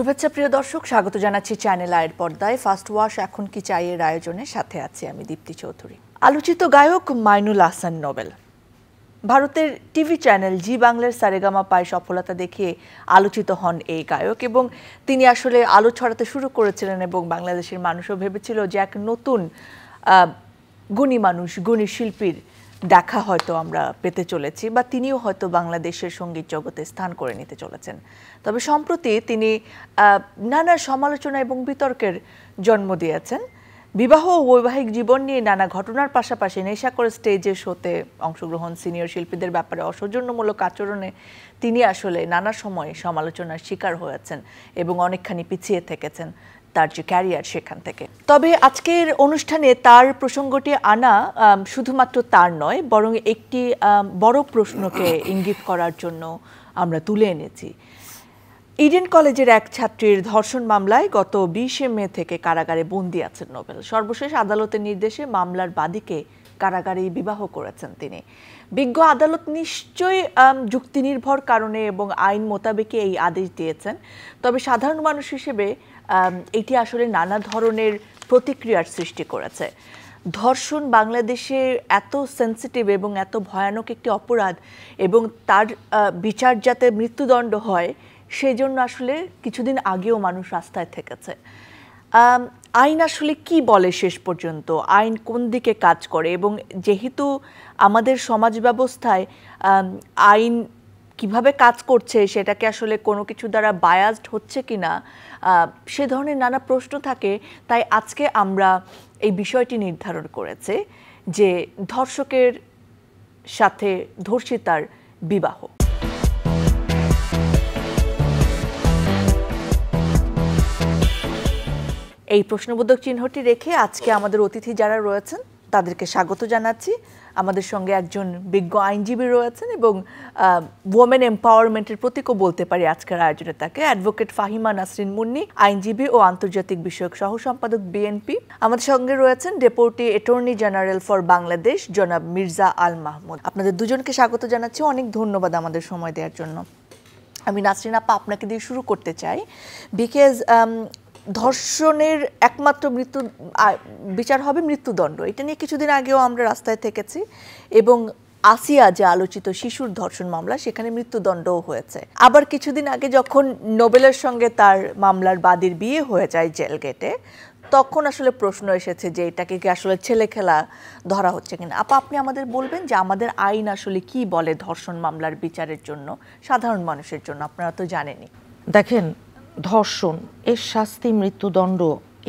শুভেচ্ছা প্রিয় দর্শক, স্বাগত জানাচ্ছি চ্যানেল আয়ের পর্দায় ফার্স্ট ওয়াশ এখন কি চাইয়ের আয়োজনের সাথে আছি আমি দীপ্তি চৌধুরী। আলোচিত গায়ক মাইনুল আহসান নোবেল ভারতের টিভি চ্যানেল জি বাংলার সারেগামা পায় সফলতা দেখিয়ে আলোচিত হন এই গায়ক এবং তিনি আসলে আলো ছড়াতে শুরু করেছিলেন এবং বাংলাদেশের মানুষও ভেবেছিল যে এক নতুন গুণী মানুষ, গুণী শিল্পীর দেখা হয়তো আমরা পেতে চলেছি বা তিনিও হয়তো বাংলাদেশের সঙ্গীত জগতে স্থান করে নিতে চলেছেন। তবে সম্প্রতি তিনি নানা সমালোচনা এবং বিতর্কের জন্ম দিয়েছেন। বিবাহ ও বৈবাহিক জীবন নিয়ে নানা ঘটনার পাশাপাশি নেশা করে স্টেজে শোতে অংশগ্রহণ, সিনিয়র শিল্পীদের ব্যাপারে অসৌজন্যমূলক আচরণে তিনি আসলে নানা সময়ে সমালোচনার শিকার হয়েছেন এবং অনেকখানি পিছিয়ে থেকেছেন তার যে ক্যারিয়ার সেখান থেকে। তবে আজকের অনুষ্ঠানে তার প্রসঙ্গটি আনা শুধুমাত্র তার নয়, বরং একটি বড় প্রশ্নকে ইঙ্গিত করার জন্য আমরা তুলে এনেছি। ইডেন কলেজের এক ছাত্রীর ধর্ষণ মামলায় গত 20 মে থেকে কারাগারে বন্দী আছেন নোবেল। সর্বশেষ আদালতের নির্দেশে মামলার বাদীকে কারাগারেই বিবাহ করেছেন তিনি। বিজ্ঞ আদালত নিশ্চয়ই যুক্তিনির্ভর কারণে এবং আইন মোতাবেকই এই আদেশ দিয়েছেন। তবে সাধারণ মানুষ হিসেবে এটি আসলে নানা ধরনের প্রতিক্রিয়ার সৃষ্টি করেছে। ধর্ষণ বাংলাদেশে এত সেন্সিটিভ এবং এত ভয়ানক একটি অপরাধ এবং তার বিচার যাতে মৃত্যুদণ্ড হয় সেই জন্য আসলে কিছুদিন আগেও মানুষ রাস্তায় থেকেছে। আইন আসলে কি বলে শেষ পর্যন্ত, আইন কোন দিকে কাজ করে এবং যেহেতু আমাদের সমাজ ব্যবস্থায় আইন কিভাবে কাজ করছে সেটাকে আসলে কোনো কিছু দ্বারা বায়াসড হচ্ছে কিনা সে ধরনের নানা প্রশ্ন থাকে। তাই আজকে আমরা এই বিষয়টি নির্ধারণ করেছে যে ধর্ষকের সাথে ধর্ষিতার বিবাহ। এই প্রশ্নবোধক চিহ্নটি রেখে আজকে আমাদের অতিথি যারা রয়েছেন তাদেরকে স্বাগত জানাচ্ছি। আমাদের সঙ্গে একজন বিজ্ঞ আইনজীবী রয়েছেন এবং ওমেন এম্পাওয়ারমেন্টের প্রতীকও বলতে পারি আজকের আয়োজনে তাকে, অ্যাডভোকেট ফাহিমা নাসরিন মুন্নি, আইনজীবী ও আন্তর্জাতিক বিষয়ক সহ সম্পাদক বিএনপি। আমাদের সঙ্গে রয়েছেন deputy attorney general for Bangladesh জনাব মির্জা আল মাহমুদ। আপনাদের দুজনকে স্বাগত জানাচ্ছি, অনেক ধন্যবাদ আমাদের সময় দেওয়ার জন্য। আমি নাসরিন আপা আপনাকে দিয়ে শুরু করতে চাই, বিকজ ধর্ষণের একমাত্র বিচার হবে মৃত্যুদণ্ড। এটা নিয়ে কিছুদিন আগেও আমরা রাস্তায় থেকেছি এবং আসিয়া যে আলোচিত শিশুর ধর্ষণ মামলা সেখানে মৃত্যুদণ্ডও হয়েছে। আবার কিছুদিন আগে যখন নোবেলের সঙ্গে তার মামলার বাদীর বিয়ে হয়ে যায় জেল গেটে, তখন আসলে প্রশ্ন এসেছে যে এটাকে কি আসলে ছেলে খেলা ধরা হচ্ছে কিনা। আপা আপনি আমাদের বলবেন যে আমাদের আইন আসলে কি বলে ধর্ষণ মামলার বিচারের জন্য সাধারণ মানুষের জন্য, আপনারা তো জানেনই। দেখেন, ধর্ষণ এর শাস্তি মৃত্যুদণ্ড,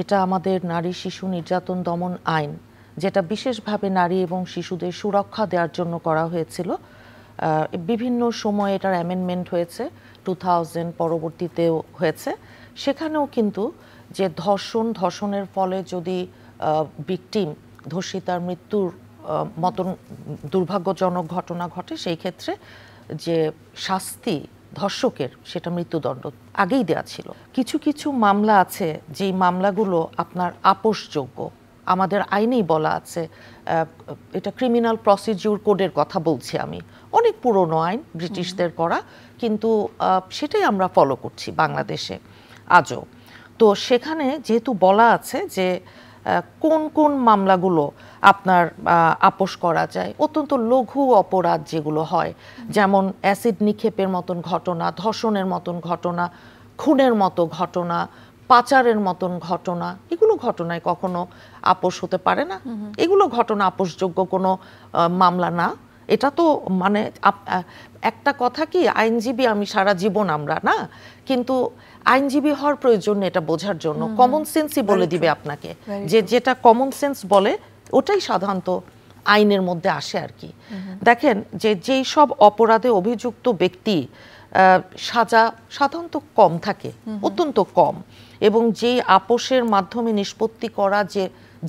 এটা আমাদের নারী শিশু নির্যাতন দমন আইন, যেটা বিশেষভাবে নারী এবং শিশুদের সুরক্ষা দেওয়ার জন্য করা হয়েছিল। বিভিন্ন সময়ে এটার অ্যামেন্ডমেন্ট হয়েছে, 2000 পরবর্তীতেও হয়েছে। সেখানেও কিন্তু যে ধর্ষণের ফলে যদি ভিকটিম ধর্ষিতার মৃত্যুর মতন দুর্ভাগ্যজনক ঘটনা ঘটে, সেই ক্ষেত্রে যে শাস্তি ধর্ষকের সেটা মৃত্যুদণ্ড আগেই দেওয়া ছিল। কিছু কিছু মামলা আছে যেই মামলাগুলো আপনার আপোষযোগ্য, আমাদের আইনেই বলা আছে। এটা ক্রিমিনাল প্রসিডিউর কোডের কথা বলছি আমি, অনেক পুরনো আইন, ব্রিটিশদের করা, কিন্তু সেটাই আমরা ফলো করছি বাংলাদেশে আজও। তো সেখানে যেহেতু বলা আছে যে কোন কোন মামলাগুলো আপনার আপোষ করা যায়, অত্যন্ত লঘু অপরাধ যেগুলো হয়, যেমন অ্যাসিড নিক্ষেপের মতন ঘটনা, ধর্ষণের মতন ঘটনা, খুনের মতো ঘটনা, পাচারের মতন ঘটনা, এগুলো ঘটনায় কখনো আপোষ হতে পারে না। এগুলো ঘটনা আপোষযোগ্য কোনো মামলা না। এটা তো মানে একটা কথা কি, আইনজীবী আমি সারা জীবন আমরা না, কিন্তু আইনজীবী হওয়ার প্রয়োজন এটা বোঝার জন্য কমন সেন্সই বলে দিবে আপনাকে, যে যেটা কমন সেন্স বলে ওটাই সাধারণত আইনের মধ্যে আসে আর কি। দেখেন যে যেই সব অপরাধে অভিযুক্ত ব্যক্তি সাজা সাধারণত কম থাকে, অত্যন্ত কম, এবং যেই আপোষের মাধ্যমে নিষ্পত্তি করা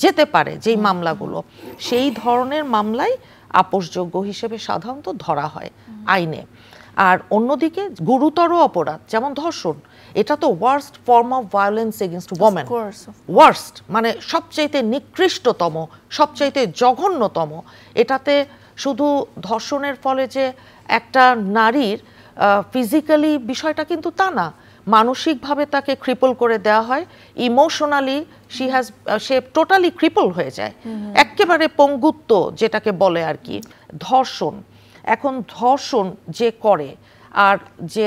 যেতে পারে যেই মামলাগুলো, সেই ধরনের মামলাই আপোষযোগ্য হিসেবে সাধারণত ধরা হয় আইনে। আর অন্যদিকে গুরুতর অপরাধ যেমন ধর্ষণ, এটা তো worst form of violence against women, worst মানে সবচাইতে নিকৃষ্টতম, সবচাইতে জঘন্যতম। এটাতে শুধু ধর্ষণের ফলে যে একটা নারীর ফিজিক্যালি বিষয়টা কিন্তু তা না, মানসিকভাবে তাকে ক্রিপল করে দেওয়া হয়, ইমোশনালি সে টোটালি ক্রিপল হয়ে যায়, একেবারে পঙ্গুত্ব যেটাকে বলে আর কি। ধর্ষণ, এখন ধর্ষণ যে করে আর যে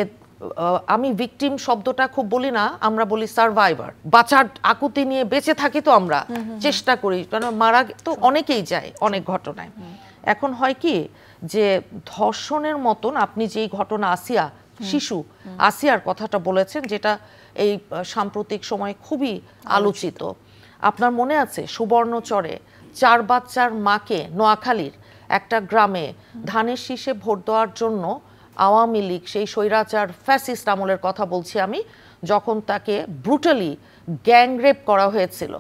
আমি ভিকটিম শব্দটা খুব বলি না, আমরা বলি সার্ভাইভার, বাঁচার আকুতি নিয়ে বেঁচে থাকি তো আমরা, চেষ্টা করি, কারণ মারা তো অনেকেই যায় অনেক ঘটনায়। এখন হয় কি যে ধর্ষণের মতন আপনি যেই ঘটনা আসিয়া শিশু আসিয়ার কথাটা বলেছেন, যেটা এই সাম্প্রতিক সময় খুবই আলোচিত। আপনার মনে আছে সুবর্ণচরে 4 বাচ্চার মাকে নোয়াখালীর একটা গ্রামে ধানের শীষে ভোট দেওয়ার জন্য আওয়ামী লীগ, সেই স্বৈরাচার ফ্যাসিস্ট আমলের কথা বলছি আমি, যখন তাকে ব্রুটালি গ্যাংরেপ করা হয়েছিল,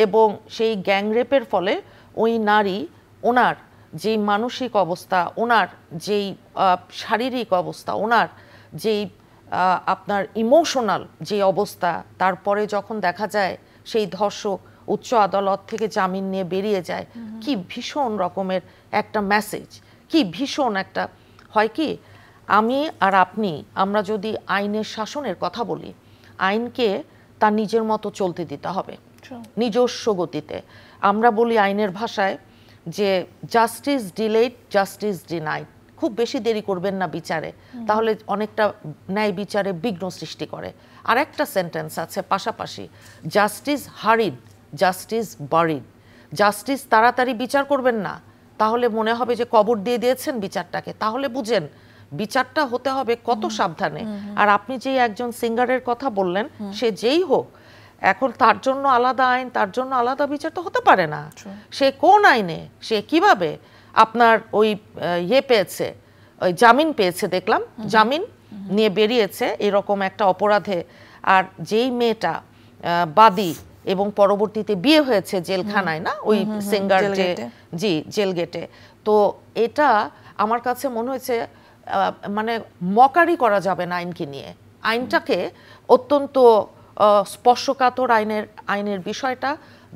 এবং সেই গ্যাংরেপের ফলে ওই নারী, ওনার যেই মানসিক অবস্থা, ওনার যেই শারীরিক অবস্থা, ওনার যেই আপনার ইমোশনাল যে অবস্থা, তারপরে যখন দেখা যায় সেই ধর্ষক উচ্চ আদালত থেকে জামিন নিয়ে বেরিয়ে যায়, কি ভীষণ রকমের একটা মেসেজ, কি ভীষণ একটা হয় কি, আমি আর আপনি আমরা যদি আইনের শাসনের কথা বলি, আইনকে তার নিজের মতো চলতে দিতে হবে নিজস্ব গতিতে। আমরা বলি আইনের ভাষায় যে জাস্টিস ডিলেড, জাস্টিস ডিনাইড, খুব বেশি দেরি করবেন না বিচারে, তাহলে অনেকটা ন্যায় বিচারে বিঘ্ন সৃষ্টি করে। আর একটা সেন্টেন্স আছে পাশাপাশি, জাস্টিস হারিড, জাস্টিস বারিড, জাস্টিস তাড়াতাড়ি বিচার করবেন না, তাহলে মনে হবে যে কবর দিয়ে দিয়েছেন বিচারটাকে, তাহলে বুঝেন বিচারটা হতে হবে কত সাবধানে। আর আপনি যে একজন সিঙ্গারের কথা বললেন, সে যেই হোক, এখন তার জন্য আলাদা আইন, তার জন্য আলাদা বিচার তো হতে পারে না। সে কোন আইনে, সে কিভাবে আপনার ওই পেয়েছে, ওই জামিন পেয়েছে, দেখলাম জামিন নিয়ে বেরিয়েছে এরকম একটা অপরাধে, আর যেই মেয়েটা বাদী এবং পরবর্তীতে বিয়ে হয়েছে জেলখানায়, না ওই সিঙ্গার যে, জি জেল গেটে। তো এটা আমার কাছে মনে হয়েছে মানে মকারি করা যাবে না আইনকে নিয়ে, আইনটাকে অত্যন্ত স্পর্শকাতর আইনের বিষয়টা,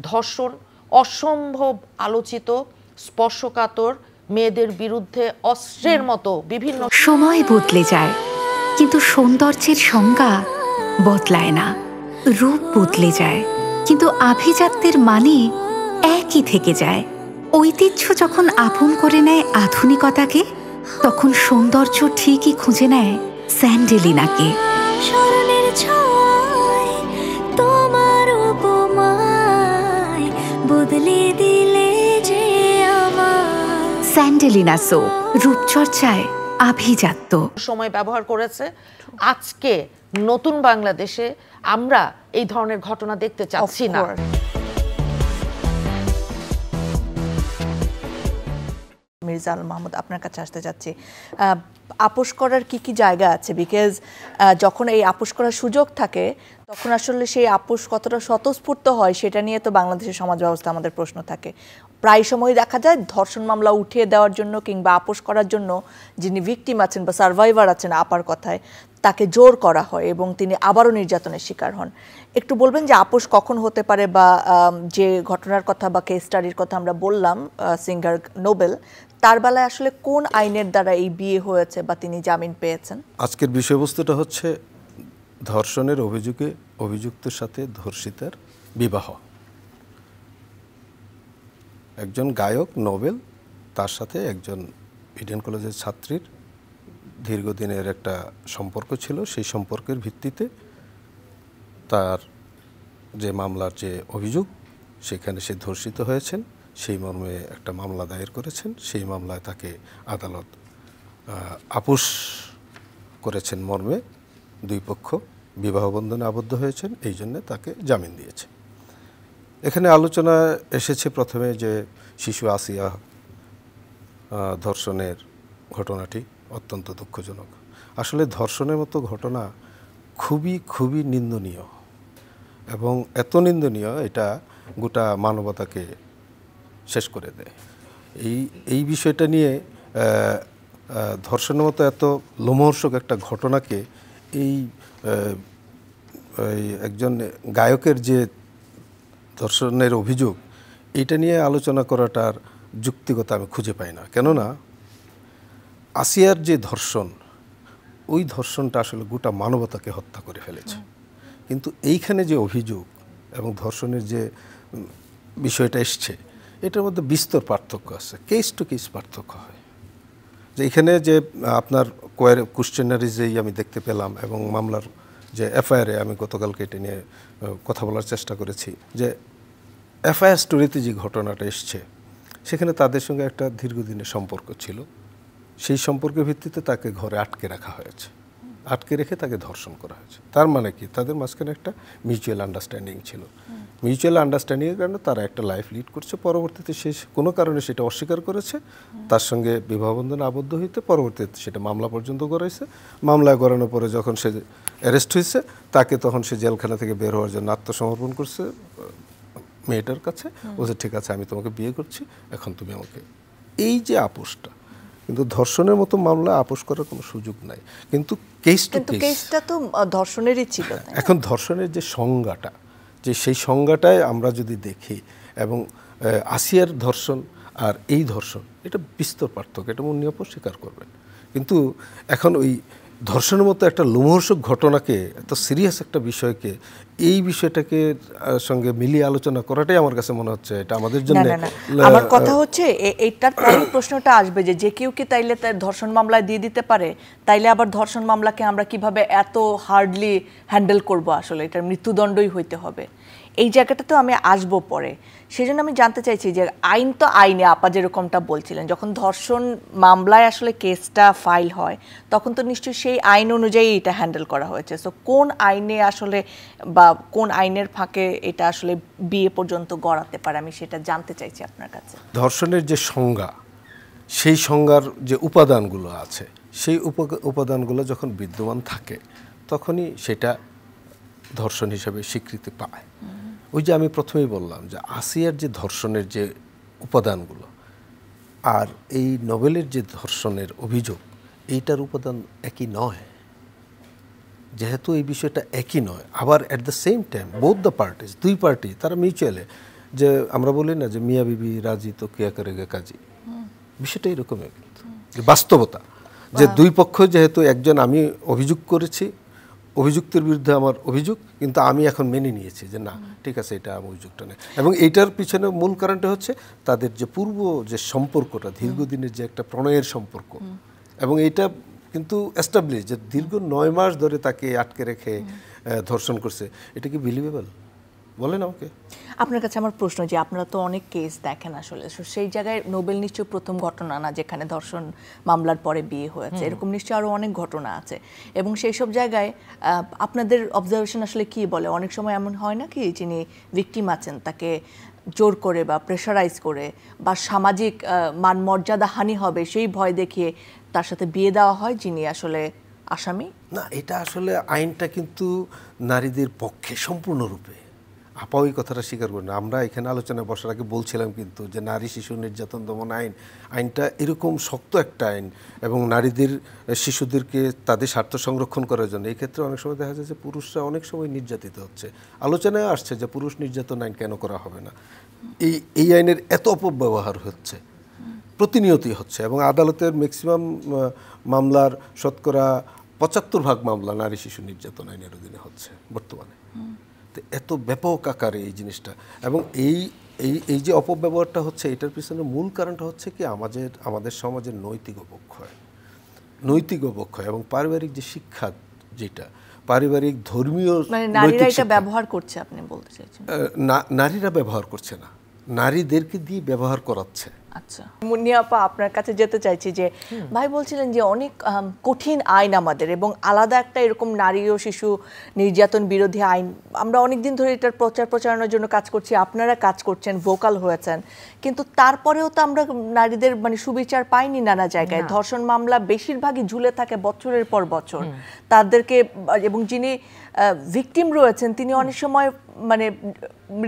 ধর্ষণ অসম্ভব আলোচিত, স্পর্শকাতর, মেয়েদের বিরুদ্ধে অস্ত্রের মতো বিভিন্ন। সময় বদলে যায় কিন্তু সৌন্দর্যের সংজ্ঞা বদলায় না, রূপ বদলে যায় কিন্তু আভিজাত্যের মানে একই থেকে যায়। ঐতিহ্য যখন আপন করে নেয় আধুনিকতাকে, তখন সৌন্দর্য ঠিকই খুঁজে নেয় স্যান্ডেলিনাকে। স্মরণের ছোঁয়ায় তোমার উপমায় বদলে দিলে যে আমার। স্যান্ডেলিনা সো, রূপচর্চায় আভিজাত্য। সময় ব্যবহার করেছে। আজকে নতুন বাংলাদেশে আমরা এই ধরনের ঘটনা দেখতে চাচ্ছি না। মির্জা আলম মাহমুদ, আপনার কাছে আসতে চাচ্ছি, আপোষ করার কি কি জায়গা আছে? বিকজ যখন এই আপোষ করার সুযোগ থাকে, তখন আসলে সেই আপোষ কতটা স্বতঃস্ফূর্ত হয় সেটা নিয়ে তো বাংলাদেশের সমাজ ব্যবস্থা আমাদের প্রশ্ন থাকে। প্রায় সময় দেখা যায় ধর্ষণ মামলা উঠিয়ে দেওয়ার জন্য কিংবা আপোষ করার জন্য যিনি ভিকটিম আছেন বা সার্ভাইভার আছেন, আপার কথায়, তাকে জোর করা হয় এবং তিনি আবারও নির্যাতনের শিকার হন। একটু বলবেন যে আপোষ কখন হতে পারে, বা যে ঘটনার কথা বা কেস স্টাডির কথা আমরা বললাম সিঙ্গার নোবেল, তার বেলায় আসলে কোন আইনের দ্বারা এই বিয়ে হয়েছে বা তিনি জামিন পেয়েছেন? আজকের বিষয়বস্তুটা হচ্ছে ধর্ষণের অভিযোগে অভিযুক্তের সাথে ধর্ষিতার বিবাহ। একজন গায়ক নোবেল, তার সাথে একজন ইডেন কলেজের ছাত্রীর দীর্ঘদিনের একটা সম্পর্ক ছিল। সেই সম্পর্কের ভিত্তিতে তার যে মামলার যে অভিযোগ, সেখানে সে ধর্ষিত হয়েছেন, সেই মর্মে একটা মামলা দায়ের করেছেন। সেই মামলায় তাকে আদালত আপোষ করেছেন মর্মে দুই পক্ষ বিবাহ বন্ধনে আবদ্ধ হয়েছেন, এই জন্যে তাকে জামিন দিয়েছে। এখানে আলোচনা এসেছে প্রথমে যে শিশু আসিয়া ধর্ষণের ঘটনাটি অত্যন্ত দুঃখজনক। আসলে ধর্ষণের মতো ঘটনা খুবই খুবই নিন্দনীয়, এবং এত নিন্দনীয় এটা গোটা মানবতাকে শেষ করে দেয়। এই বিষয়টা নিয়ে ধর্ষণের মতো এত লোমহর্ষক একটা ঘটনাকে এই একজন গায়কের যে ধর্ষণের অভিযোগ, এটা নিয়ে আলোচনা করাটার যুক্তিকতা আমি খুঁজে পাই না। কেননা আসিয়ার যে ধর্ষণ, ওই ধর্ষণটা আসলে গোটা মানবতাকে হত্যা করে ফেলেছে। কিন্তু এইখানে যে অভিযোগ এবং ধর্ষণের যে বিষয়টা এসছে, এটার মধ্যে বিস্তর পার্থক্য আছে, কেস টু কেস পার্থক্য হয়। যে এখানে যে আপনার কোয়েশ্চেনারিজেই আমি দেখতে পেলাম এবং মামলার যে এফআইআরে আমি গতকালকে এটা নিয়ে কথা বলার চেষ্টা করেছি, যে এফআইআর স্টোরিতে যে ঘটনাটা এসছে সেখানে তাদের সঙ্গে একটা দীর্ঘদিনের সম্পর্ক ছিল। সেই সম্পর্কের ভিত্তিতে তাকে ঘরে আটকে রাখা হয়েছে, আটকে রেখে তাকে ধর্ষণ করা হয়েছে। তার মানে কি, তাদের মাঝখানে একটা মিউচুয়াল আন্ডারস্ট্যান্ডিং ছিল। মিউচুয়াল আন্ডারস্ট্যান্ডিংয়ের কারণে তারা একটা লাইফ লিড করছে। পরবর্তীতে সে কোনো কারণে সেটা অস্বীকার করেছে, তার সঙ্গে বিবাহবন্ধনে আবদ্ধ হইতে পরবর্তীতে সেটা মামলা পর্যন্ত গড়াইছে। মামলায় গড়ানোর পরে যখন সে অ্যারেস্ট হয়েছে, তাকে তখন সে জেলখানা থেকে বের হওয়ার জন্য আত্মসমর্পণ করছে মেয়েটার কাছে, বলছে ঠিক আছে আমি তোমাকে বিয়ে করছি, এখন তুমি আমাকে। এই যে আপোষটা, কিন্তু ধর্ষণের মতো মামলা আপোষ করার কোনো সুযোগ নাই। কিন্তু কেস টু কেস, কেসটা তো ধর্ষণেরই ছিল। এখন ধর্ষণের যে সংজ্ঞাটা, যে সেই সংজ্ঞাটায় আমরা যদি দেখি, এবং আসিয়ার ধর্ষণ আর এই ধর্ষণ, এটা বিস্তর পার্থক্য, এটা মুন্নিয়াপু স্বীকার করবেন। কিন্তু এখন ওই ধর্ষণের মতো একটা লোমহর্ষক ঘটনাকে, এত সিরিয়াস একটা বিষয়কে, এই বিষয়টাকে সঙ্গে মিলিয়ে আলোচনা করাটাই আমার কাছে মনে হচ্ছে এটা আমাদের জন্য। আমার কথা হচ্ছে এইটার পরের প্রশ্নটা আসবে যে যে কেউ কি তাইলে তার ধর্ষণ মামলায় দিয়ে দিতে পারে, তাইলে আবার ধর্ষণ মামলাকে আমরা কিভাবে এত হার্ডলি হ্যান্ডেল করব? আসলে এটার মৃত্যুদণ্ডই হইতে হবে, এই জায়গাটাতেও আমি আসবো পরে। সেজন্য আমি জানতে চাইছি যে আইন তো আইনে, আপা যেরকমটা বলছিলেন, যখন ধর্ষণ মামলায় আসলে কেসটা ফাইল হয় তখন তো নিশ্চয়ই সেই আইন অনুযায়ী এটা হ্যান্ডেল করা হয়েছে। সো কোন আইনে আসলে বা কোন আইনের ফাঁকে এটা আসলে বিয়ে পর্যন্ত গড়াতে পারে, আমি সেটা জানতে চাইছি আপনার কাছে। ধর্ষণের যে সংজ্ঞা, সেই সংজ্ঞার যে উপাদানগুলো আছে, সেই উপাদানগুলো যখন বিদ্যমান থাকে তখনই সেটা ধর্ষণ হিসেবে স্বীকৃতি পায়। ওই যে আমি প্রথমেই বললাম যে আসিয়ার যে ধর্ষণের যে উপাদানগুলো আর এই নোবেলের যে ধর্ষণের অভিযোগ, এইটার উপাদান একই নয়। যেহেতু এই বিষয়টা একই নয়, আবার at the same time both the parties, দুই পার্টি তারা মিউচুয়ালে, যে আমরা বলি না যে মিয়া বিবি রাজি তো কিয়া করেগা কাজী, বিষয়টা এরকমই কিন্তু বাস্তবতা, যে দুই পক্ষ যেহেতু, একজন আমি অভিযোগ করেছি, অভিযুক্তের বিরুদ্ধে আমার অভিযোগ, কিন্তু আমি এখন মেনে নিয়েছি যে না ঠিক আছে এটা আমার অভিযোগটা নেই। এবং এইটার পিছনে মূল কারণটা হচ্ছে তাদের যে পূর্ব যে সম্পর্কটা, দীর্ঘদিনের যে একটা প্রণয়ের সম্পর্ক, এবং এইটা কিন্তু এস্টাবলিশ যে দীর্ঘ 9 মাস ধরে তাকে আটকে রেখে ধর্ষণ করছে, এটা কি বিলিভেবল? বলেন আমাকে। আপনার কাছে আমার প্রশ্ন যে আপনারা তো অনেক কেস দেখেন আসলে, সেই জায়গায় নোবেল নিশ্চয়ই প্রথম ঘটনা না যেখানে ধর্ষণ মামলার পরে বিয়ে হয়েছে, এরকম নিশ্চয়ই আরও অনেক ঘটনা আছে। এবং সেই সব জায়গায় আপনাদের অবজারভেশন আসলে কি বলে? অনেক সময় এমন হয় না কি, যিনি ভিকটিম আছেন তাকে জোর করে বা প্রেশারাইজ করে বা সামাজিক মান মর্যাদা হানি হবে সেই ভয় দেখিয়ে তার সাথে বিয়ে দেওয়া হয় যিনি আসলে আসামি? না, এটা আসলে আইনটা কিন্তু নারীদের পক্ষে সম্পূর্ণরূপে। আপা ওই কথাটা স্বীকার করি না। আমরা এখানে আলোচনায় বসার আগে বলছিলাম কিন্তু যে নারী শিশু নির্যাতন দমন আইনটা এরকম শক্ত একটা আইন, এবং নারীদের শিশুদেরকে তাদের স্বার্থ সংরক্ষণ করার জন্য এই ক্ষেত্রে অনেক সময় দেখা যায় যে পুরুষরা অনেক সময় নির্যাতিত হচ্ছে। আলোচনায় আসছে যে পুরুষ নির্যাতন আইন কেন করা হবে না। এই আইনের এত অপব্যবহার হচ্ছে, প্রতিনিয়তই হচ্ছে, এবং আদালতের ম্যাক্সিমাম মামলার শতকরা 75% মামলা নারী শিশু নির্যাতন আইনের অধীনে হচ্ছে বর্তমানে। এত ব্যাপক আকারে এই জিনিসটা, এবং এই যে অপব্যবহারটা হচ্ছে, এটার পিছনে মূল কারণটা হচ্ছে কি আমাদের সমাজের নৈতিক অবক্ষয় এবং পারিবারিক যে শিক্ষা, যেটা পারিবারিক ধর্মীয়, নারীরা এটা ব্যবহার করছে, আপনি বলতে চাইছেন? নারীরা ব্যবহার করছে না, নারীদেরকে দিয়ে ব্যবহার করাচ্ছে। আচ্ছা, মুন্নি আপা আপনার কাছে যেতে চাইছি যে ভাই বলছিলেন যে অনেক কঠিন আইন আমাদের, এবং আলাদা একটা এরকম নারী ও শিশু নির্যাতন বিরোধী আইন, আমরা অনেকদিন ধরে এটার প্রচারণার জন্য কাজ করছি, আপনারা কাজ করছেন, ভোকাল হয়েছেন, কিন্তু তারপরেও তো আমরা নারীদের মানে সুবিচার পাইনি নানা জায়গায়। ধর্ষণ মামলা বেশিরভাগই ঝুলে থাকে বছরের পর বছর তাদেরকে, এবং যিনি ভিকটিম রয়েছেন তিনি অনেক সময় মানে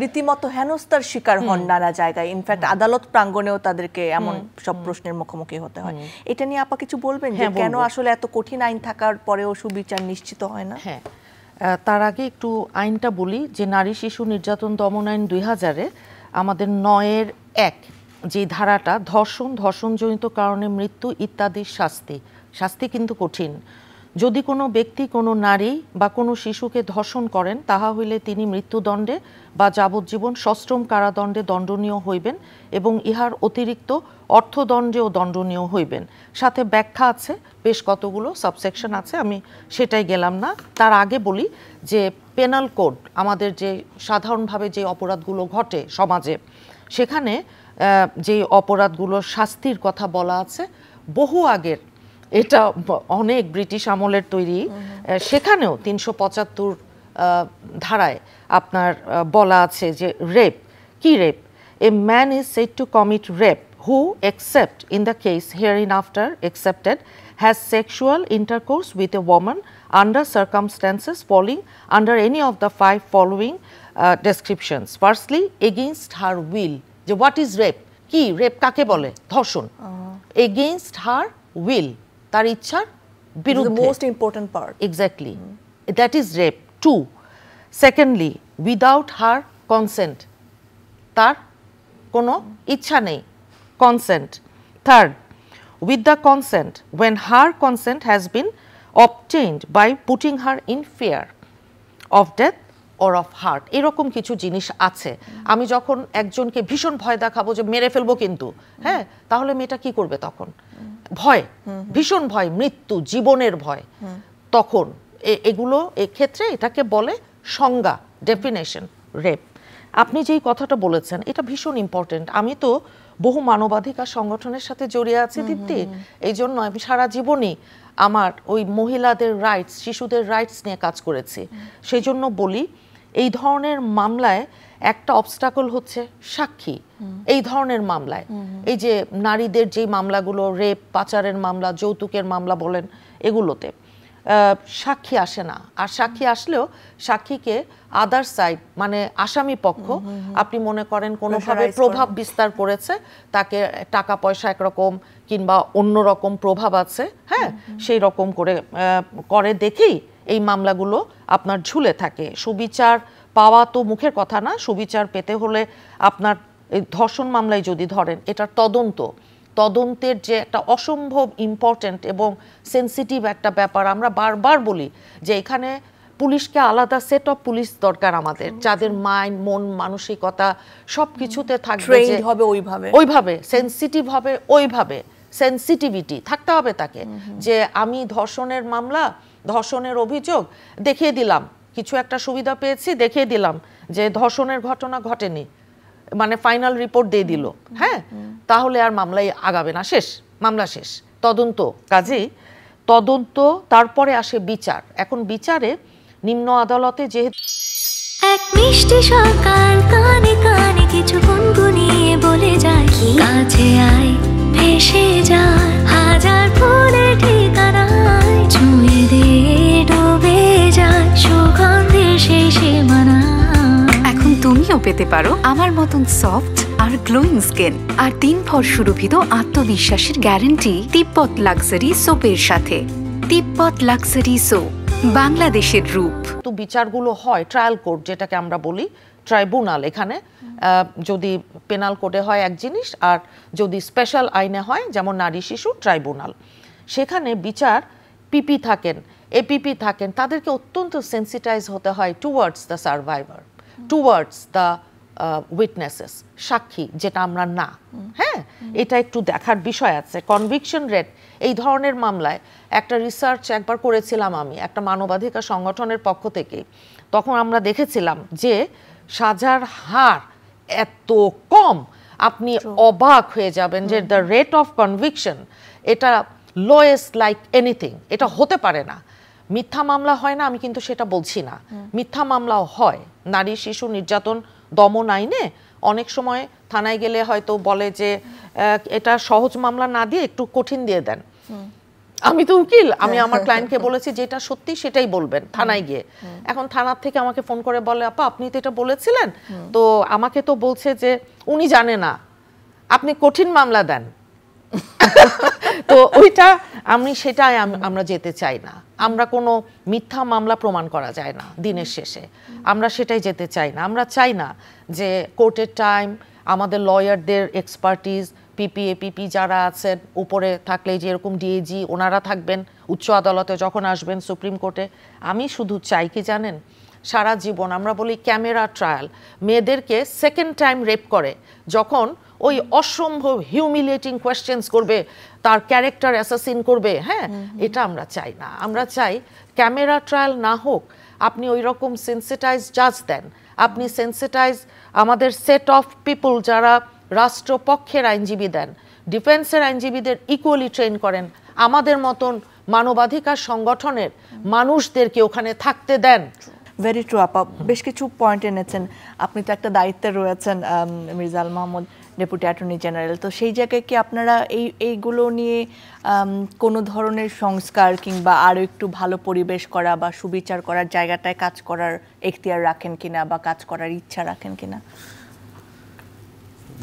রীতিমতো হেনস্থার শিকার হন নানা জায়গায়, ইনফ্যাক্ট আদালত প্রাঙ্গণেও তাদেরকে এমন সব প্রশ্নের মুখোমুখি হতে হয়। এটা নিয়ে আপা কিছু বলবেন যে কেন আসলে এত কঠিন আইন থাকার পরেও সুবিচার নিশ্চিত হয় না? হ্যাঁ, তার আগে একটু আইনটা বলি যে নারী শিশু নির্যাতন দমন আইন 2000-এ আমাদের 9-1 যে ধারাটা, ধর্ষণজনিত কারণে মৃত্যু ইত্যাদি শাস্তি কিন্তু কঠিন। যদি কোনো ব্যক্তি কোনো নারী বা কোনো শিশুকে ধর্ষণ করেন তাহা হইলে তিনি মৃত্যুদণ্ডে বা যাবজ্জীবন সশ্রম কারাদণ্ডে দণ্ডনীয় হইবেন এবং ইহার অতিরিক্ত অর্থদণ্ডেও দণ্ডনীয় হইবেন। সাথে ব্যাখ্যা আছে, বেশ কতগুলো সাবসেকশন আছে, আমি সেটাই গেলাম না। তার আগে বলি যে পেনাল কোড, আমাদের যে সাধারণভাবে যে অপরাধগুলো ঘটে সমাজে, সেখানে যে অপরাধগুলোর শাস্তির কথা বলা আছে বহু আগের, এটা অনেক ব্রিটিশ আমলের তৈরি, সেখানেও ৩৭৫ ধারায় আপনার বলা আছে যে রেপ, কি rape, a man is said to commit rape who except in the case hereinafter accepted has sexual intercourse with a woman under circumstances falling under any of the 5 following descriptions. Firstly, against her will. যে what is rape? কি rape কাকে বলে? ধর্ষণ। Against her will, তার ইচ্ছার বিরুদ্ধে। The most important part. Exactly. That is rape. 2. Secondly, without her consent. তার কোনো ইচ্ছা নেই, consent. Third, with the consent, when her consent has been obtained by putting her in fear of death or of hurt. এরকম কিছু জিনিস আছে। আমি যখন একজনকে ভীষণ ভয় দেখাবো যে মেরে ফেলবো কিন্তু, হ্যাঁ, তাহলে মেয়েটা কি করবে তখন? ভয়, ভীষণ ভয়, মৃত্যু, জীবনের ভয়। তখন এগুলো এক্ষেত্রে এটাকে বলে সংজ্ঞা, ডেফিনেশন, রেপ। আপনি যেই কথাটা বলেছেন এটা ভীষণ ইম্পর্টেন্ট। আমি তো বহু মানবাধিকার সংগঠনের সাথে জড়িয়ে আছি দীপ্তি, এই জন্য আমি সারা জীবনই আমার ওই মহিলাদের রাইটস, শিশুদের রাইটস নিয়ে কাজ করেছি। সেই জন্য বলি, এই ধরনের মামলায় একটা অবস্টাকল হচ্ছে সাক্ষী। এই ধরনের মামলায়, এই যে নারীদের যেই মামলাগুলো, রেপ, পাচারের মামলা, যৌতুকের মামলা বলেন, এগুলোতে সাক্ষী আসে না। আর সাক্ষী আসলেও সাক্ষীকে আদার সাইড, মানে আসামি পক্ষ, আপনি মনে করেন কোনোভাবে প্রভাব বিস্তার করেছে, তাকে টাকা পয়সা একরকম কিংবা অন্য রকম প্রভাব আছে, হ্যাঁ, সেই রকম করে দেখেই এই মামলাগুলো আপনার ঝুলে থাকে। সুবিচার পাওয়া তো মুখের কথা না, সুবিচার পেতে হলে আপনার এই ধর্ষণ মামলায় যদি ধরেন, এটার তদন্তের যে একটা অসম্ভব ইম্পর্টেন্ট এবং সেন্সিটিভ একটা ব্যাপার। আমরা বারবার বলি যে এখানে পুলিশকে আলাদা সেট অফ পুলিশ দরকার আমাদের, যাদের মাইন্ড, মন, মানসিকতা সব কিছুতে থাকবে, ওইভাবে সেন্সিটিভ হবে, ওইভাবে সেন্সিটিভিটি থাকতে হবে তাকে, যে আমি ধর্ষণের মামলা, ধর্ষণের অভিযোগ দেখিয়ে দিলাম, কিছু একটা সুবিধা পেয়েছি, দেখিয়ে দিলাম যে ধর্ষণের ঘটনা ঘটেনি, মানে ফাইনাল রিপোর্ট দিয়ে দিল, হ্যাঁ, তাহলে আর মামলাই আগাবে না, শেষ, মামলা শেষ। তদন্ত, কাজেই তদন্ত, তারপরে আসে বিচার। এখন বিচারে নিম্ন আদালতে যেহেতু এক মিষ্টি সকাল, কানে কানে কিছু গুনগুনিয়ে বলে যায়, কাছে আয়, ভেসে যায় হাজার ফুলের ঠিকানায়, ছুঁয়ে দে, ডুবে যায় সুগন্ধে সেই সীমানা। এখন তুমিও পেতে পারো আমার মতন সফট আর গ্লোয়িং স্কিন আর 3 ভর সুরভিত আত্মবিশ্বাসের গ্যারান্টি তিব্বত লাক্সারি সোপের সাথে। তিব্বত লাক্সারি সোপ, বাংলাদেশের রূপ। তো বিচারগুলো হয় ট্রায়াল কোর্ট, যেটাকে আমরা বলি ট্রাইব্যুনাল। এখানে যদি পেনাল কোডে হয় এক জিনিস, আর যদি স্পেশাল আইনে হয় যেমন নারী শিশু ট্রাইব্যুনাল, সেখানে বিচার পিপি থাকেন, এপিপি থাকেন, তাদেরকে অত্যন্ত সেন্সিটাইজ হতে হয় towards the survivor, towards the witnesses, সাক্ষী, যেটা আমরা না, হ্যাঁ, এটা একটু দেখার বিষয় আছে। কনভিকশন রেট এই ধরনের মামলায় একটা রিসার্চ একবার করেছিলাম আমি একটা মানবাধিকার সংগঠনের পক্ষ থেকে, তখন আমরা দেখেছিলাম যে সাজার হার এত কম, আপনি অবাক হয়ে যাবেন যে দ্য রেট অফ কনভিকশন, এটা লোয়েস্ট লাইক এনিথিং, এটা হতে পারে না। মিথ্যা মামলা হয় না, আমি কিন্তু সেটা বলছি না, মিথ্যা মামলাও হয়। নারী শিশু নির্যাতন দমন আইনে অনেক সময় থানায় গেলে হয়তো বলে যে এটা সহজ মামলা না দিয়ে একটু কঠিন দিয়ে দেন। আমি তো উকিল, আমি আমার ক্লায়েন্টকে বলেছি যেটা সত্যি সেটাই বলবেন থানায় গিয়ে। এখন থানার থেকে আমাকে ফোন করে বলে, আপা আপনি তো এটা বলেছিলেন, তো আমাকে তো বলছে যে উনি জানে না, আপনি কঠিন মামলা দেন। তো ওইটা সেটাই আমরা যেতে চাই না। আমরা কোনো মিথ্যা মামলা প্রমাণ করা যায় না দিনের শেষে, আমরা সেটাই যেতে চাই না। আমরা চাই না যে কোর্টের টাইম, আমাদের লয়ারদের এক্সপার্টিজ, পিপি যারা আছেন উপরে থাকলে যেরকম ডিএজি ওনারা থাকবেন উচ্চ আদালতে যখন আসবেন সুপ্রিম কোর্টে। আমি শুধু চাই কি জানেন, সারা জীবন আমরা বলি ক্যামেরা ট্রায়াল, মেয়েদেরকে সেকেন্ড টাইম রেপ করে যখন ওই অসম্ভব হিউমিলিয়েটিং কোয়েশ্চেন্স করবে, তার ক্যারেক্টার অ্যাসাসিন করবে, হ্যাঁ, এটা আমরা চাই না। আমরা চাই ক্যামেরা ট্রায়াল না হোক, আপনি ওই রকম সেন্সিটাইজ জাজ দেন, আপনি সেন্সিটাইজ আমাদের সেট অফ পিপল যারা রাষ্ট্রপক্ষের আইনজীবী দেন, ডিফেন্সের আইনজীবীদের ইকুয়ালি ট্রেন করেন, আমাদের মতন মানবাধিকার সংগঠনের মানুষদেরকে ওখানে থাকতে দেন। ভেরি ট্রু আপা, বেশ কিছু পয়েন্ট এনেছেন। আপনি তো একটা দায়িত্বে রয়েছেন Mirza Al Mahmud, deputy attorney general, তো সেই জায়গায় কি আপনারা এইগুলো নিয়ে কোনো ধরনের সংস্কার কিংবা আরও একটু ভালো পরিবেশ করা বা সুবিচার করার জায়গাটায় কাজ করার এখতিয়ার রাখেন কিনা বা কাজ করার ইচ্ছা রাখেন কিনা?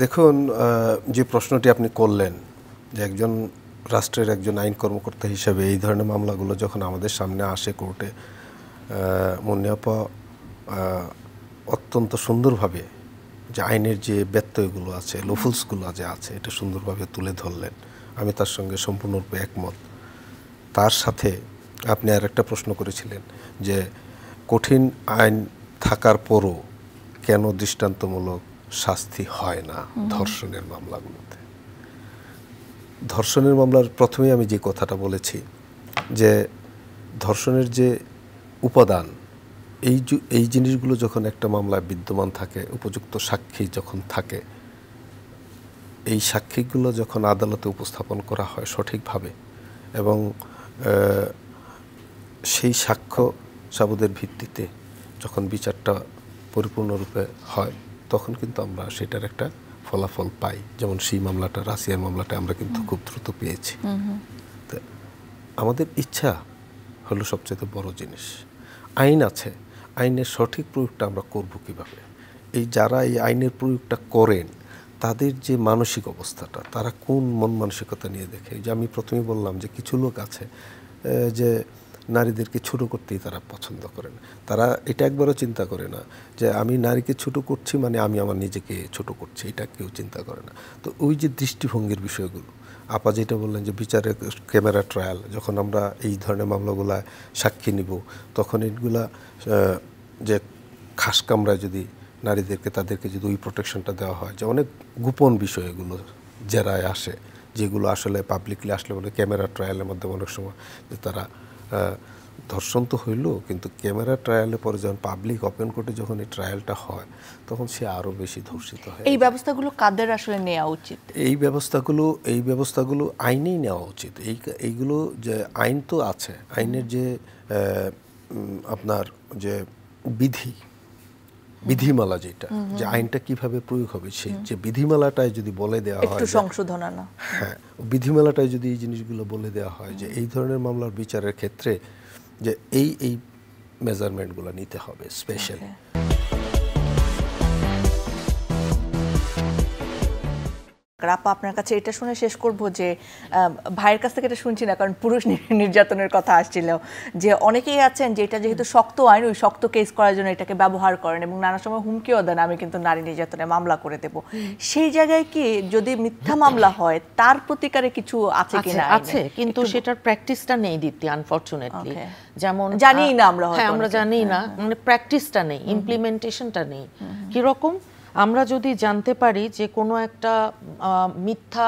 দেখুন, যে প্রশ্নটি আপনি করলেন যে একজন রাষ্ট্রের একজন আইন কর্মকর্তা হিসেবে এই ধরনের মামলাগুলো যখন আমাদের সামনে আসে কোর্টে, মুন্নিয়াপা অত্যন্ত সুন্দরভাবে যে আইনের যে ব্যত্যয়গুলো আছে, লোফুলসগুলো যে আছে, এটা সুন্দরভাবে তুলে ধরলেন। আমি তার সঙ্গে সম্পূর্ণরূপে একমত। তার সাথে আপনি আর একটা প্রশ্ন করেছিলেন যে কঠিন আইন থাকার পরও কেন দৃষ্টান্তমূলক শাস্তি হয় না ধর্ষণের মামলাগুলোতে। ধর্ষণের মামলার প্রথমেই আমি যে কথাটা বলেছি যে ধর্ষণের যে উপাদান, এই জিনিসগুলো যখন একটা মামলায় বিদ্যমান থাকে, উপযুক্ত সাক্ষী যখন থাকে, এই সাক্ষীগুলো যখন আদালতে উপস্থাপন করা হয় সঠিকভাবে এবং সেই সাক্ষ্য সাবুদের ভিত্তিতে যখন বিচারটা পরিপূর্ণরূপে হয়, তখন কিন্তু আমরা সেটার একটা ফলাফল পাই। যেমন সেই মামলাটা, রাশিয়ার মামলাটা আমরা কিন্তু খুব দ্রুত পেয়েছি। তো আমাদের ইচ্ছা হলো সবচেয়ে বড় জিনিস। আইন আছে, আইনের সঠিক প্রয়োগটা আমরা করব কিভাবে? এই যারা এই আইনের প্রয়োগটা করেন তাদের যে মানসিক অবস্থাটা, তারা কোন মন মানসিকতা নিয়ে দেখে। যে আমি প্রথমেই বললাম যে কিছু লোক আছে যে নারীদেরকে ছোট করতেই তারা পছন্দ করেন। তারা এটা একবারও চিন্তা করে না যে আমি নারীকে ছোট করছি মানে আমি আমার নিজেকে ছোট করছি, এটা কেউ চিন্তা করে না। তো ওই যে দৃষ্টিভঙ্গির বিষয়গুলো, আপা যেটা বললেন যে বিচারের ক্যামেরা ট্রায়াল, যখন আমরা এই ধরনের মামলাগুলা সাক্ষী নিব, তখন এইগুলা যে খাস কামরায় যদি নারীদেরকে, তাদেরকে যদি ওই প্রোটেকশনটা দেওয়া হয়, যে অনেক গোপন বিষয় এগুলো জেরায় আসে, যেগুলো আসলে পাবলিকলি আসলে বলে ক্যামেরা ট্রায়ালের মধ্যে অনেক সময় যে তারা ধর্ষণ তো হইল, কিন্তু ক্যামেরা ট্রায়ালে পরে যখন পাবলিক ওপেন কোর্টে যখন এই ট্রায়ালটা হয়, তখন সে আরও বেশি ধর্ষিত হয়। এই ব্যবস্থাগুলো কাদের আসলে নেওয়া উচিত? এই ব্যবস্থাগুলো আইনেই নেওয়া উচিত। এইগুলো যে আইন তো আছে, আইনের যে আপনার যে বিধিমালা, যেটা যে আইনটা কিভাবে প্রয়োগ হবে, সেই যে বিধিমালাটায় যদি বলে দেওয়া হয়, একটু সংশোধন আনা, হ্যাঁ, বিধিমালাটায় যদি এই জিনিসগুলো বলে দেওয়া হয় যে এই ধরনের মামলার বিচারের ক্ষেত্রে যে এই মেজারমেন্টগুলো নিতে হবে স্পেশালি। আপা, আপনার কাছে এটা শুনে শেষ করব যে ভাইয়ের কাছ থেকে এটা শুনছি না, কারণ পুরুষ নির্যাতনের কথা আসছিল, যে অনেকেই আছেন যে এটা যেহেতু শক্ত আইন, ওই শক্ত কেস করার জন্য এটাকে ব্যবহার করেন এবং নানা সময় হুমকিও দেন, আমি কিন্তু নারী নির্যাতনে মামলা করে দেব। সেই জায়গায় কি যদি মিথ্যা মামলা হয় তার প্রতিকারে কিছু আছে কিনা? আছে, কিন্তু সেটার প্র্যাকটিসটা নেই দীপ্তি, আনফরচুনেটলি। যেমন জানি না আমরা, হ্যাঁ আমরা জানি না, মানে প্র্যাকটিসটা নেই, ইমপ্লিমেন্টেশনটা নেই। কিরকম আমরা যদি জানতে পারি যে কোনো একটা মিথ্যা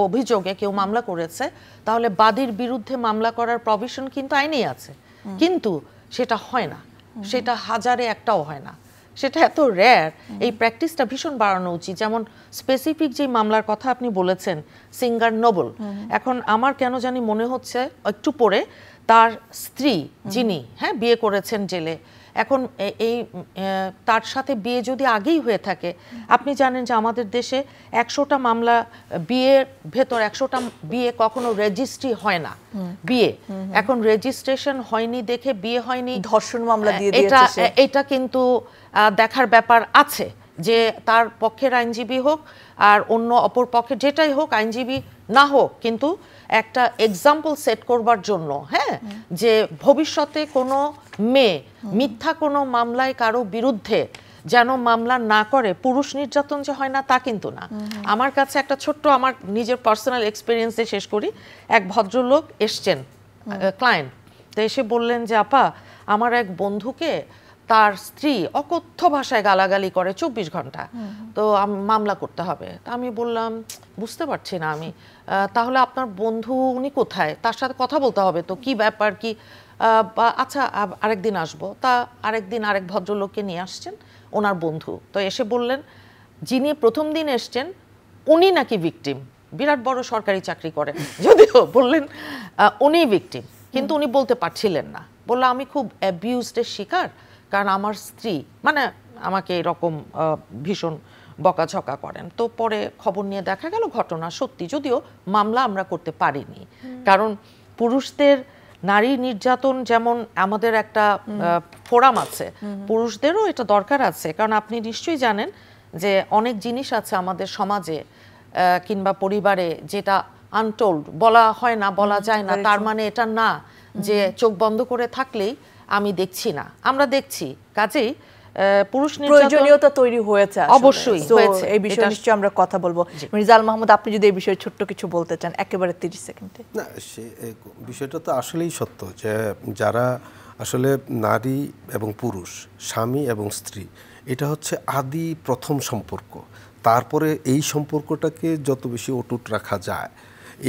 অভিযোগে কেউ মামলা করেছে, তাহলে বাদীর বিরুদ্ধে মামলা করার প্রভিশন কিন্তু আইনেই আছে, কিন্তু সেটা হয় না, সেটা হাজারে একটাও হয় না, সেটা এত রেয়ার। এই প্র্যাকটিসটা ভীষণ বাড়ানো উচিত। যেমন স্পেসিফিক যে মামলার কথা আপনি বলেছেন, সিঙ্গার নোবেল, এখন আমার কেন জানি মনে হচ্ছে একটু পরে তার স্ত্রী যিনি বিয়ে করেছেন জেলে, এখন এই তার সাথে বিয়ে যদি আগেই হয়ে থাকে, আপনি জানেন যে আমাদের দেশে 100টা মামলা বিয়ের ভেতর 100টা বিয়ে কখনো রেজিস্ট্রি হয় না। বিয়ে এখন রেজিস্ট্রেশন হয়নি দেখে বিয়ে হয়নি, ধর্ষণ মামলা দিয়ে দিয়েছে, এটা কিন্তু দেখার ব্যাপার আছে যে তার পক্ষের আইনজীবী হোক আর অন্য অপর পক্ষে যেটাই হোক, আইনজীবী না হোক, কিন্তু একটা এক্সাম্পল সেট করবার জন্য, যে ভবিষ্যতে কোনো মেয়ে মিথ্যা কোনো মামলায় কারো বিরুদ্ধে যেন মামলা না করে। পুরুষ নির্যাতন যে হয় না তা কিন্তু না। আমার কাছে একটা ছোট্ট আমার নিজের পার্সোনাল এক্সপিরিয়েন্সে শেষ করি। এক ভদ্রলোক এসছেন, ক্লায়েন্ট, তো এসে বললেন যে আপা আমার এক বন্ধুকে তার স্ত্রী অকথ্য ভাষায় গালাগালি করে 24 ঘন্টা, তো মামলা করতে হবে। তা আমি বললাম বুঝতে পারছি না আমি, তাহলে আপনার বন্ধু উনি কোথায়, তার সাথে কথা বলতে হবে তো, কি ব্যাপার কি, আচ্ছা আরেকদিন আসবো। তা আরেকদিন আরেক ভদ্রলোককে নিয়ে আসছেন ওনার বন্ধু, তো এসে বললেন যিনি প্রথম দিন এসছেন উনি নাকি ভিকটিম, বিরাট বড় সরকারি চাকরি করেন যদিও, বললেন উনি ভিকটিম, কিন্তু উনি বলতে পারছিলেন না। বললো আমি খুব অ্যাবিউজডের শিকার, কারণ আমার স্ত্রী মানে আমাকে এরকম ভীষণ বকাঝকা করেন। তো পরে খবর নিয়ে দেখা গেল ঘটনা সত্যি, যদিও মামলা আমরা করতে পারিনি, কারণ পুরুষদের নারী নির্যাতন যেমন আমাদের একটা ফোরাম আছে, পুরুষদেরও এটা দরকার আছে। কারণ আপনি নিশ্চয়ই জানেন যে অনেক জিনিস আছে আমাদের সমাজে কিংবা পরিবারে যেটা আনটোল্ড, বলা হয় না, বলা যায় না, তার মানে এটা না যে চোখ বন্ধ করে থাকলেই আমি দেখছি না, আমরা দেখছি। কাজেই পুরুষ প্রয়োজনীয়তা তৈরি হয়েছে, অবশ্যই হয়েছে। এই বিষয়ে নিশ্চয়ই আমরা কথা বলবো। মির্জা আল মাহমুদ, আপনি যদি এই বিষয়ে ছোট্ট কিছু বলতে চান একেবারে 30 সেকেন্ডে। না, সে বিষয়টা তো আসলেই সত্য যে যারা আসলে নারী এবং পুরুষ, স্বামী এবং স্ত্রী, এটা হচ্ছে আদি প্রথম সম্পর্ক। তারপরে এই সম্পর্কটাকে যত বেশি অটুট রাখা যায়,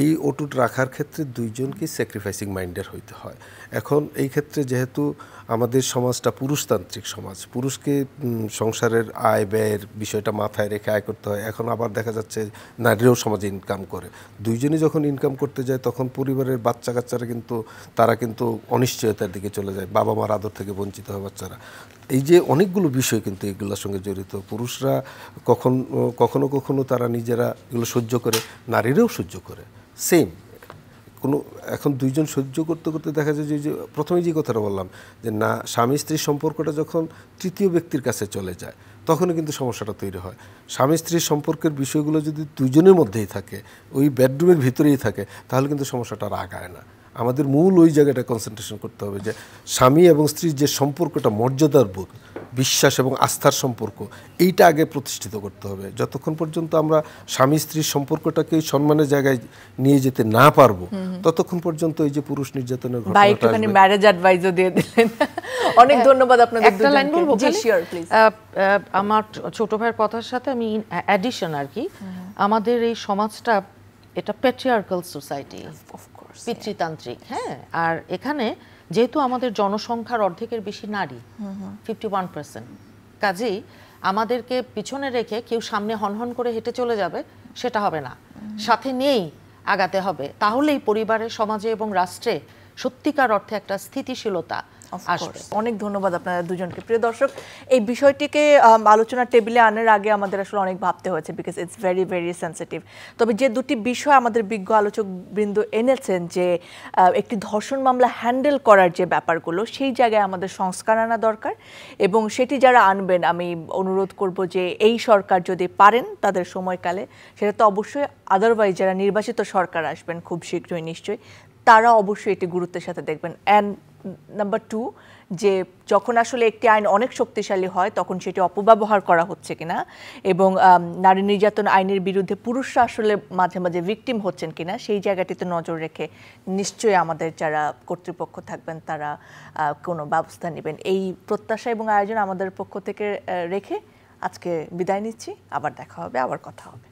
এই অটুট রাখার ক্ষেত্রে দুইজনকে স্যাক্রিফাইসিং মাইন্ডের হইতে হয়। এখন এই ক্ষেত্রে যেহেতু আমাদের সমাজটা পুরুষতান্ত্রিক সমাজ, পুরুষকে সংসারের আয় ব্যয়ের বিষয়টা মাথায় রেখে আয় করতে হয়। এখন আবার দেখা যাচ্ছে নারীরাও সমাজে ইনকাম করে, দুইজনই যখন ইনকাম করতে যায় তখন পরিবারের বাচ্চা কাচ্চারা তারা কিন্তু অনিশ্চয়তার দিকে চলে যায়, বাবা মার আদর থেকে বঞ্চিত হয় বাচ্চারা। এই যে অনেকগুলো বিষয় কিন্তু এগুলোর সঙ্গে জড়িত। পুরুষরা কখনো কখনো তারা নিজেরা এগুলো সহ্য করে, নারীরাও সহ্য করে সেম কোনো। এখন দুইজন সহ্য করতে করতে দেখা যায় যে প্রথমে যে কথাটা বললাম যে না, স্বামী স্ত্রীর সম্পর্কটা যখন তৃতীয় ব্যক্তির কাছে চলে যায় তখনই কিন্তু সমস্যাটা তৈরি হয়। স্বামী স্ত্রীর সম্পর্কের বিষয়গুলো যদি দুজনের মধ্যেই থাকে, ওই বেডরুমের ভিতরেই থাকে, তাহলে কিন্তু সমস্যাটা আর আগায় না। আমাদের মূল ওই জায়গাটা কনসেন্ট্রেশন করতে হবে যে স্বামী এবং স্ত্রীর যে সম্পর্কটা মর্যাদার বোধ, বিশ্বাস এবং আস্থার সম্পর্ক, এইটা আগে প্রতিষ্ঠিত করতে হবে। যতক্ষণ পর্যন্ত আমরা স্বামী স্ত্রীর সম্পর্কটাকে সম্মানের জায়গায় নিয়ে যেতে না পারবো, ততক্ষণ পর্যন্ত এই যে পুরুষ নির্যাতনের ঘটনাটা একটুখানি ম্যারেজ অ্যাডভাইসও দিয়ে দিলেন। অনেক ধন্যবাদ আপনাদের। একটা লাইন বলবো, জি শিওর প্লিজ। আমার ছোট ভাইয়ের কথার সাথে আমি অ্যাডিশন আর কি, আমাদের এই সমাজটা এটা প্যাট্রিয়ার্কাল সোসাইটি, পিতৃতান্ত্রিক। হ্যাঁ, আর এখানে যেহেতু আমাদের জনসংখ্যার অর্ধেকের বেশি নারী, 51%, কাজেই আমাদেরকে পিছনে রেখে কেউ সামনে হনহন করে হেঁটে চলে যাবে সেটা হবে না, সাথে নিয়েই আগাতে হবে। তাহলেই পরিবারে, সমাজে এবং রাষ্ট্রে সত্যিকার অর্থে একটা স্থিতিশীলতা আসবে। অনেক ধন্যবাদ আপনাদের দুজনকে। প্রিয় দর্শক, এই বিষয়টিকে আলোচনার টেবিলে আনার আগে আমাদের আসলে অনেক ভাবতে হয়েছে, because it's very very sensitive. তবে যে দুটি বিষয় আমাদের বিজ্ঞ আলোচক বৃন্দ এনেছেন, যে একটি ধর্ষণ মামলা হ্যান্ডেল করার যে ব্যাপারগুলো, সেই জায়গায় আমাদের সংস্কার আনা দরকার, এবং সেটি যারা আনবেন আমি অনুরোধ করব যে এই সরকার যদি পারেন তাদের সময়কালে, সেটা তো অবশ্যই, আদারওয়াইজ যারা নির্বাচিত সরকার আসবেন খুব শীঘ্রই নিশ্চয়ই, তারা অবশ্যই এটি গুরুত্বের সাথে দেখবেন। অ্যান্ড নাম্বার 2, যে যখন আসলে একটি আইন অনেক শক্তিশালী হয় তখন সেটি অপব্যবহার করা হচ্ছে কিনা, এবং নারী নির্যাতন আইনের বিরুদ্ধে পুরুষরা আসলে মাঝে মাঝে ভিকটিম হচ্ছেন কিনা, সেই জায়গাটিতে নজর রেখে নিশ্চয়ই আমাদের যারা কর্তৃপক্ষ থাকবেন তারা কোনো ব্যবস্থা নেবেন। এই প্রত্যাশা এবং আয়োজন আমাদের পক্ষ থেকে রেখে আজকে বিদায় নিচ্ছি। আবার দেখা হবে, আবার কথা হবে।